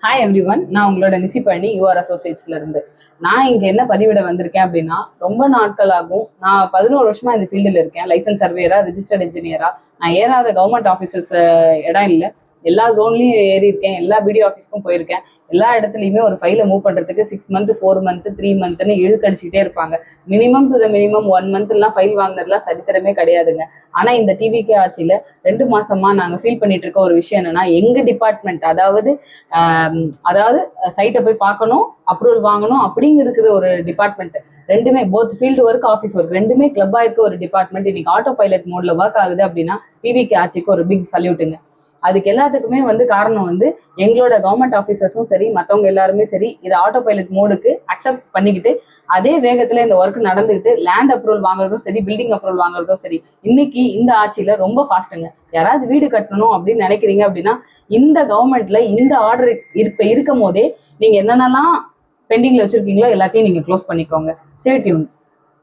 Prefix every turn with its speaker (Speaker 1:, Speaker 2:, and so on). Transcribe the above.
Speaker 1: Hi every one, நான் உங்களோட நிசிபழனி you are அசோசியேட்ஸ்ல இருந்து. நான் இங்க என்ன பதிவிட வந்திருக்கேன் அப்படின்னா, ரொம்ப நாட்கள் ஆகும். நான் 11 வருஷமா இந்த ஃபீல்டில் இருக்கேன். லைசன்ஸ் சர்வேயரா, ரிஜிஸ்டர்ட் இன்ஜினியரா. நான் ஏறாத கவர்மெண்ட் ஆஃபீஸஸ் இடம் இல்லை. எல்லா ஜோன்லையும் ஏறி இருக்கேன். எல்லா பிடிஓ ஆஃபீஸ்க்கும் போயிருக்கேன். எல்லா இடத்துலையுமே ஒரு ஃபைலை மூவ் பண்ணுறதுக்கு 6 மந்த் 4 மந்த் 3 மந்த்னு இழுக்கடிச்சிக்கிட்டே இருப்பாங்க. மினிமம் டு த மினிமம் 1 மந்த்லாம் ஃபைல் வாங்கினதுலாம் சரித்திரமே கிடையாதுங்க. ஆனால் இந்த டிவிகே ஆட்சியில் 2 மாசமா நாங்கள் ஃபீல் பண்ணிட்டு இருக்க ஒரு விஷயம் என்னன்னா, எங்கள் டிபார்ட்மெண்ட் அதாவது சைட்டை போய் பார்க்கணும், அப்ரூவல் வாங்கணும் அப்படிங்கிற ஒரு டிபார்ட்மெண்ட். ரெண்டுமே both field work, office work ரெண்டுமே கிளப் ஆயிருக்க ஒரு டிபார்ட்மெண்ட் இன்னைக்கு ஆட்டோ பைலட் மோட்ல ஒர்க் ஆகுது அப்படின்னா டிவிகே ஆட்சிக்கு ஒரு பிக் சல்யூட்டுங்க. அதுக்கு எல்லாத்துக்குமே காரணம் எங்களோட கவர்மெண்ட் ஆஃபீஸர்ஸும் சரி, மற்றவங்க எல்லாருமே சரி, இதை ஆட்டோ பைலட் மோடுக்கு அக்செப்ட் பண்ணிக்கிட்டு அதே வேகத்தில் இந்த ஒர்க் நடந்துக்கிட்டு லேண்ட் அப்ரூவல் வாங்குறதும் சரி, பில்டிங் அப்ரூவல் வாங்குறதும் சரி, இன்னைக்கு இந்த ஆட்சியில் ரொம்ப ஃபாஸ்ட்டுங்க. யாராவது வீடு கட்டணும் அப்படின்னு நினைக்கிறீங்க அப்படின்னா இந்த கவர்மெண்ட்ல இந்த ஆர்டர் இருக்கும் போதே நீங்க என்னென்னலாம் பெண்டிங்ல வச்சிருக்கீங்களோ எல்லாத்தையும் நீங்க க்ளோஸ் பண்ணிக்கோங்க. Stay tune.